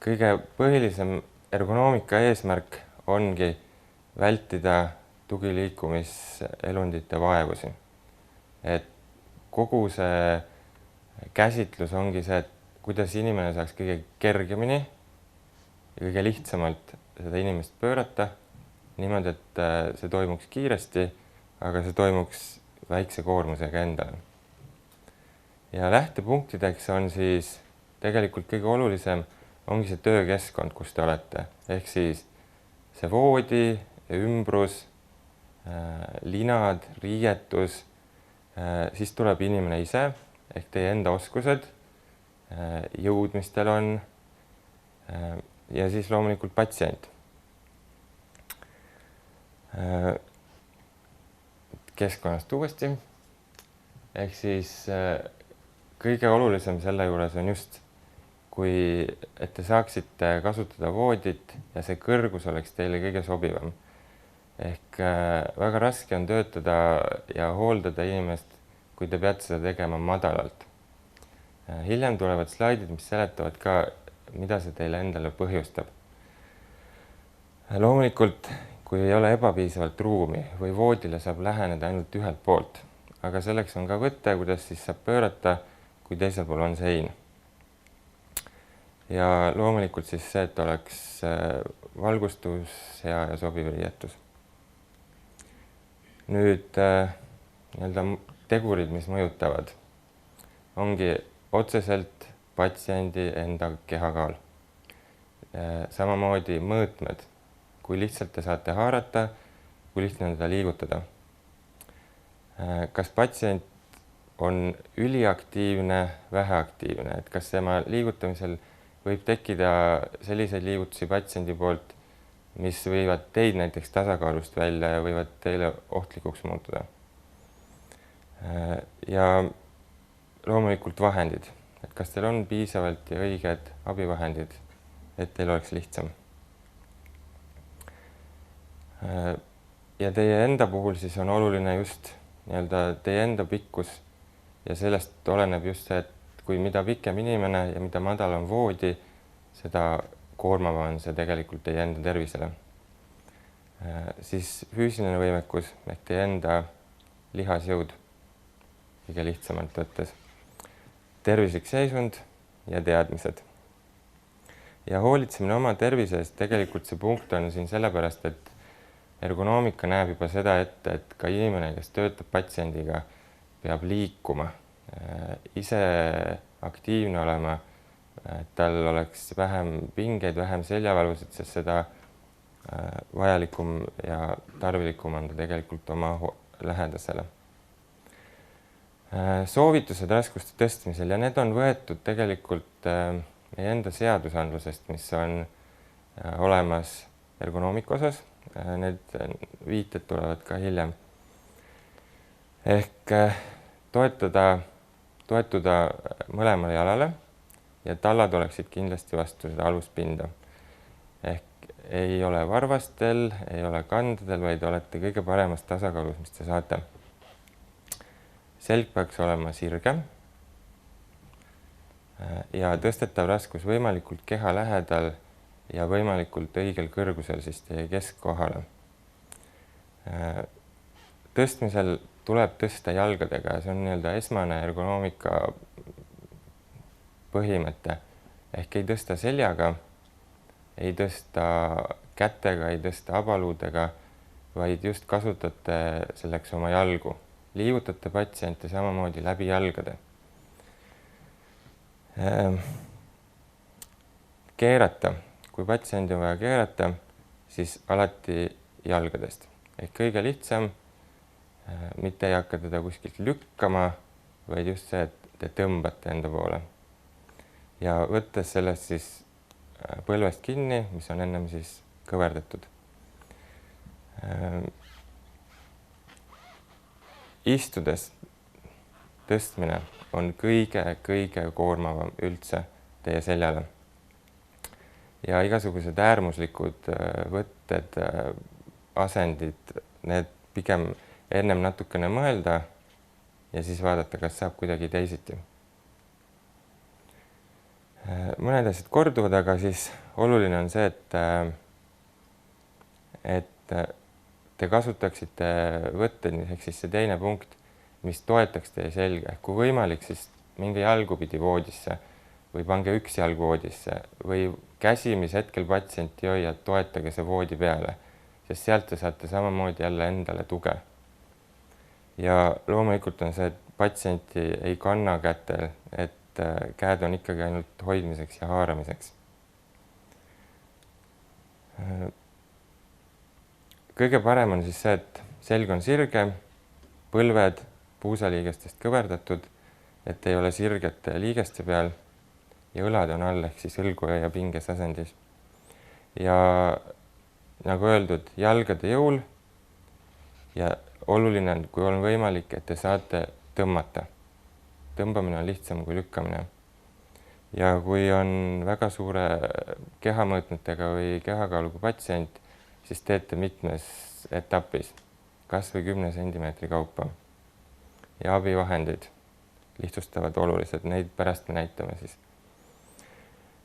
kõige põhilisem ergonoomika eesmärk ongi vältida tugiliikumiselundite vaevusi. Et kogu see käsitlus ongi see, et kuidas inimene saaks kõige kergemini ja kõige lihtsamalt seda inimest pöörata niimoodi, et see toimuks kiiresti, aga see toimuks väikse koormusega endale. Ja lähtepunktideks on siis tegelikult kõige olulisem ongi see töökeskkond, kus te olete. Ehk siis see voodi, ümbrus, linad, riietus, siis tuleb inimene ise ehk teie enda oskused, jõud, mis teil on, ja siis loomulikult patsient. Keskkonnast uuesti. Ehk siis kõige olulisem selle juures on just, et te saaksite kasutada voodit ja see kõrgus oleks teile kõige sobivam. Ehk väga raske on töötada ja hooldada inimest, kui te peate seda tegema madalalt. Hiljem tulevad slaidid, mis seletavad ka, mida see teile endale põhjustab. Loomulikult, kui ei ole ebapiisavalt ruumi või voodile saab läheneda ainult ühelt poolt, aga selleks on ka võte, kuidas siis saab pöörata, kui teisel pool on sein. Ja loomulikult siis see, et oleks valgustus ja sobiv riietus. Nüüd tegurid, mis mõjutavad, ongi otseselt patsiendi enda kehakaal. Samamoodi mõõtmed, kui lihtsalt te saate haarata, kui lihtne on teda liigutada. Kas patsient on üliaktiivne, väheaktiivne, et kas tema liigutamisel võib tekkida selliseid liigutusi patsiendi poolt, mis võivad teid näiteks tasakaalust välja ja võivad teile ohtlikuks muutuda. Ja loomulikult vahendid, et kas teil on piisavalt ja õiged abivahendid, et teil oleks lihtsam. Ja teie enda puhul siis on oluline just teie enda pikkus ja sellest oleneb just see, et kui mida pikem inimene ja mida madalam voodi, seda koormav on see tegelikult teie enda tervisele. Siis füüsiline võimekus ehk teie enda lihasjõud kõige lihtsamalt võttes. Tervislik seisund ja teadmised. Ja hoolitsemine oma tervise eest tegelikult see punkt on siin sellepärast, et ergonoomika näeb juba seda ette, et ka inimene, kes töötab patsiendiga, peab liikuma, ise aktiivne olema, et tal oleks vähem pingeid, vähem seljavalvusid, sest seda vajalikum ja tarvilikum on ta tegelikult oma lähedasele. Soovitused raskuste tõstmisel ja need on võetud tegelikult meie enda seadusandlusest, mis on olemas ergonoomika osas. Need viited tulevad ka hiljem. Ehk toetuda mõlemale jalale ja tallad oleksid kindlasti vastu seda aluspinda. Ehk ei ole varvastel, ei ole kandadel, vaid olete kõige paremas tasakaalus, mis te saate. Selg peaks olema sirgem ja tõstetav raskus võimalikult keha lähedal ja võimalikult õigel kõrgusel siis teie keskkohale. Tõstmisel tuleb tõsta jalgadega ja see on esmane ergonoomika põhimõte. Ehk ei tõsta seljaga, ei tõsta kätega, ei tõsta abaluudega, vaid just kasutate selleks oma jalgu. Liigutate patsiente samamoodi läbi jalgade. Keerata. Kui patsiendi on vaja keerata, siis alati jalgadest. Ehk kõige lihtsam, mitte ei hakka teda kuskilt lükkama, vaid just see, et te tõmbate enda poole. Ja võttes sellest siis põlvest kinni, mis on ennem siis kõverdatud. Istudes tõstmine on kõige koormavam üldse teie seljale. Ja igasugused äärmuslikud võtted, asendid, need pigem ennem natukene mõelda ja siis vaadata, kas saab kuidagi teisiti. mõned asjad korduvad, aga siis oluline on see, et te kasutaksite võtteid, ehk siis see teine punkt, mis toetaks teie selga. Kui võimalik, siis minge jalgupidi voodisse või pange üks jalg voodisse või käsi, mis hetkel patsienti hoiab, toetage see voodi peale, sest sealt te saate samamoodi jälle endale tuge. Ja loomulikult on see, et patsienti ei kanna kätel, et käed on ikkagi ainult hoidmiseks ja haaramiseks. Kõige parem on siis see, et selg on sirge, põlved puusaliigestest kõverdatud, et ei ole sirgete liigeste peal ja õlad on all ehk siis õlgu ja pinges asendis. Ja nagu öeldud, jalgade jõul ja oluline on, kui on võimalik, et te saate tõmmata. Tõmbamine on lihtsam kui lükkamine. Ja kui on väga suure kehamõõtmetega või kehakaaluga patsient, siis teete mitmes etapis, kas või 10 sentimeetri kaupa. Ja abivahendid lihtsustavad oluliselt, neid pärast me näitame siis.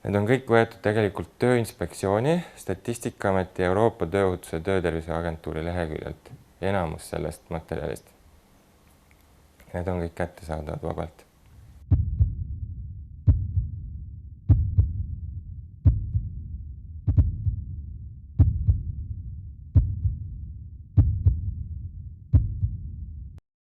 Need on kõik võetud tegelikult Tööinspektsiooni, Statistikaameti ja Euroopa Tööohutuse Töötervishoiu Agentuuri leheküljelt, enamus sellest materjalist. Need on kõik kättesaadavad vabalt.